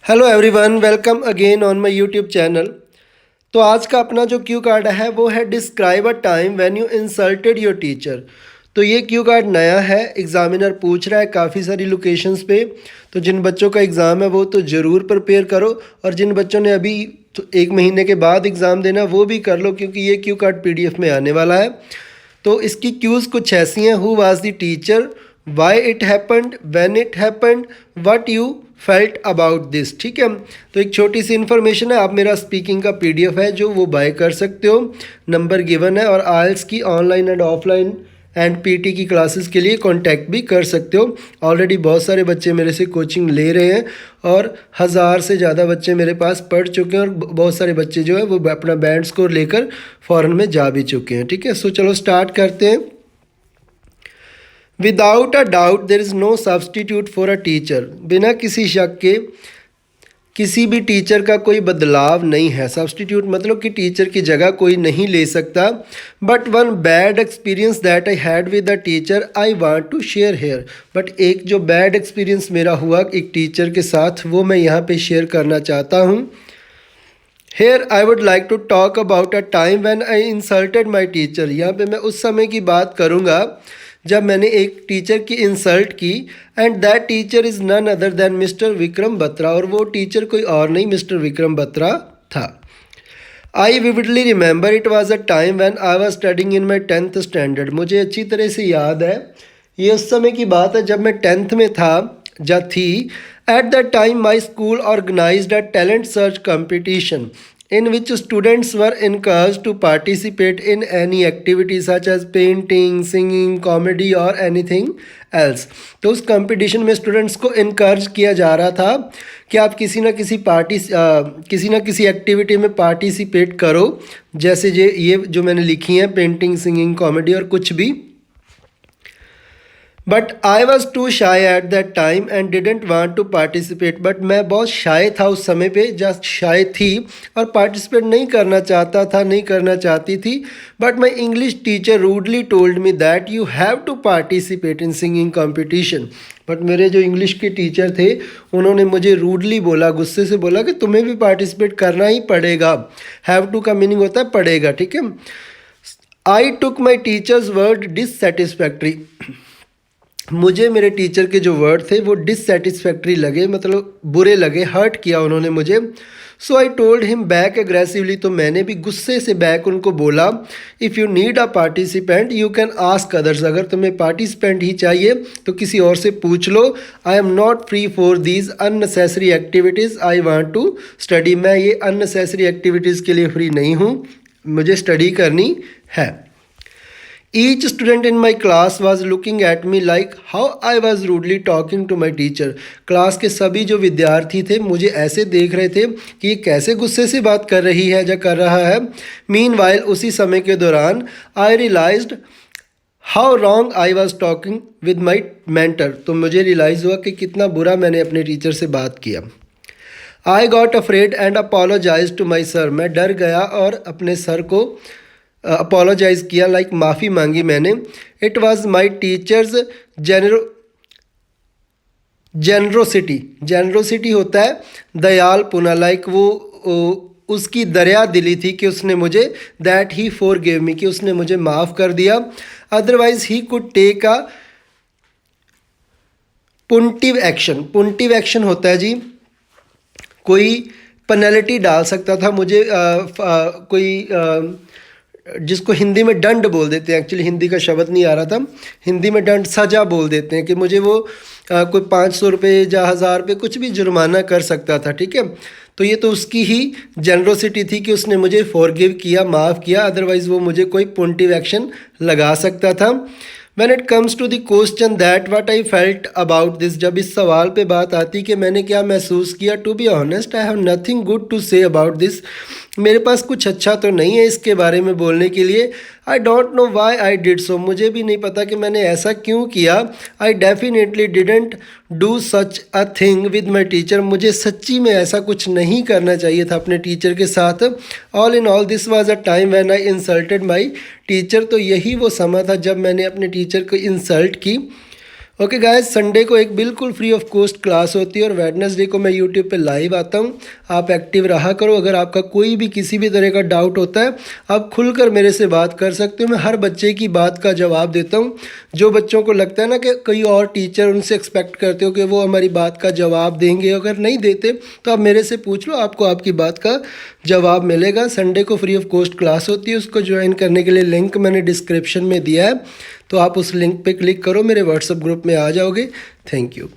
Hello everyone, welcome again on my YouTube channel. तो आज का अपना जो क्यू कार्ड है वो है describe a time when you insulted your teacher. तो ये क्यू कार्ड नया है, एग्जामिनर पूछ रहा है काफ़ी सारी लोकेशंस पे। तो जिन बच्चों का एग्ज़ाम है वो तो ज़रूर प्रिपेयर करो, और जिन बच्चों ने अभी तो 1 महीने के बाद एग्ज़ाम देना वो भी कर लो, क्योंकि ये क्यू कार्ड पीडीएफ में आने वाला है। तो इसकी क्यूज़ कुछ ऐसी हैं: who was the teacher, why it happened, when it happened, what you felt about this. ठीक है, तो एक छोटी सी इन्फॉर्मेशन है। आप मेरा स्पीकिंग का पीडीएफ है जो वो बाय कर सकते हो, नंबर गिवन है। और आइल्स की online and offline and PT की क्लासेस के लिए कांटेक्ट भी कर सकते हो। ऑलरेडी बहुत सारे बच्चे मेरे से कोचिंग ले रहे हैं और 1000 से ज़्यादा बच्चे मेरे पास पढ़ चुके हैं, और बहुत सारे बच्चे जो है वो अपना बैंड स्कोर लेकर फ़ॉरेन में जा भी चुके हैं। ठीक है, सो चलो स्टार्ट करते हैं। Without a doubt there is no substitute for a teacher. बिना किसी शक के किसी भी टीचर का कोई बदलाव नहीं है। सब्सटीट्यूट मतलब कि टीचर की जगह कोई नहीं ले सकता। But one bad experience that I had with a teacher I want to share here. But एक जो बैड एक्सपीरियंस मेरा हुआ एक टीचर के साथ, वो मैं यहाँ पे शेयर करना चाहता हूँ। Here I would like to talk about a time when I insulted my teacher. यहाँ पे मैं उस समय की बात करूँगा जब मैंने एक टीचर की इंसल्ट की। And that teacher is none other than mister Vikram Batra. और वो टीचर कोई और नहीं, मिस्टर विक्रम बत्रा था। I vividly remember it was a time when I was studying in my 10th standard. मुझे अच्छी तरह से याद है, ये उस समय की बात है जब मैं 10th में था या थी। At that time my school organised a talent search competition in which students were encouraged to participate in any activity such as painting, singing, comedy or anything else। तो उस कंपटीशन में स्टूडेंट्स को encourage किया जा रहा था कि आप किसी ना किसी एक्टिविटी में पार्टिसिपेट करो, जैसे ये जो मैंने लिखी हैं, पेंटिंग, सिंगिंग, कॉमेडी और कुछ भी। But I was too shy at that time and didn't want to participate. But मैं बहुत शाय था उस समय पे, जस्ट शाय थी और पार्टिसिपेट नहीं करना चाहता था, नहीं करना चाहती थी। But my English teacher rudely told me that you have to participate in singing competition. But मेरे जो इंग्लिश के टीचर थे उन्होंने मुझे रूडली बोला, गुस्से से बोला कि तुम्हें भी पार्टिसिपेट करना ही पड़ेगा। हैव टू का मीनिंग होता है पड़ेगा। ठीक है, आई टुक माई टीचर्स वर्ड डिससेटिस्फैक्ट्री। मुझे मेरे टीचर के जो वर्ड थे वो डिससेटिस्फैक्ट्री लगे, मतलब बुरे लगे, हर्ट किया उन्होंने मुझे। So I told him back aggressively. तो मैंने भी गुस्से से बैक उनको बोला, if you need a participant you can ask others. अगर तुम्हें पार्टिसिपेंट ही चाहिए तो किसी और से पूछ लो। I am not free for these unnecessary activities, I want to study. मैं ये अननेसेसरी एक्टिविटीज़ के लिए फ्री नहीं हूँ, मुझे स्टडी करनी है। Each student in my class was looking at me like how I was rudely talking to my teacher। Class के सभी जो विद्यार्थी थे मुझे ऐसे देख रहे थे कि ये कैसे गुस्से से बात कर रही है या कर रहा है। Meanwhile उसी समय के दौरान I realized how wrong I was talking with my mentor। तो मुझे रियलाइज़ हुआ कि कितना बुरा मैंने अपने टीचर से बात किया। I got afraid and apologized to my sir। मैं डर गया और अपने सर को अपोलोजाइज़ किया, लाइक माफ़ी मांगी मैंने। It was my teachers generosity. Generosity होता है दयालपुना, लाइक वो उसकी दरिया दिली थी कि उसने मुझे, that he forgive me, कि उसने मुझे माफ़ कर दिया। Otherwise he could take a punitive action. Punitive action होता है जी, कोई पेनल्टी डाल सकता था मुझे, जिसको हिंदी में दंड बोल देते हैं। एक्चुअली हिंदी का शब्द नहीं आ रहा था, हिंदी में दंड, सज़ा बोल देते हैं कि मुझे वो कोई 500 रुपये या 1000 रुपये कुछ भी जुर्माना कर सकता था। ठीक है, तो ये तो उसकी ही जनरोसिटी थी कि उसने मुझे फॉरगिव किया, माफ़ किया। अदरवाइज़ वो मुझे कोई पुंटिव एक्शन लगा सकता था। When it comes to the question that what I felt about this, जब इस सवाल पे बात आती कि मैंने क्या महसूस किया, to be honest I have nothing good to say about this। मेरे पास कुछ अच्छा तो नहीं है इसके बारे में बोलने के लिए। I don't know why I did so. मुझे भी नहीं पता कि मैंने ऐसा क्यों किया। I definitely didn't do such a thing with my teacher. मुझे सच्ची में ऐसा कुछ नहीं करना चाहिए था अपने टीचर के साथ। All in all this was a time when I insulted my teacher. तो यही वो समय था जब मैंने अपने टीचर को इंसल्ट की। ओके गाइस, संडे को एक बिल्कुल फ्री ऑफ कॉस्ट क्लास होती है और वेडनेसडे को मैं यूट्यूब पे लाइव आता हूँ। आप एक्टिव रहा करो। अगर आपका कोई भी किसी भी तरह का डाउट होता है, आप खुलकर मेरे से बात कर सकते हो। मैं हर बच्चे की बात का जवाब देता हूँ। जो बच्चों को लगता है ना कि कोई और टीचर उनसे एक्सपेक्ट करते हो कि वो हमारी बात का जवाब देंगे, अगर नहीं देते तो आप मेरे से पूछ लो, आपको आपकी बात का जवाब मिलेगा। संडे को फ्री ऑफ कॉस्ट क्लास होती है, उसको ज्वाइन करने के लिए लिंक मैंने डिस्क्रिप्शन में दिया है, तो आप उस लिंक पे क्लिक करो, मेरे व्हाट्सएप ग्रुप में आ जाओगे। Thank you.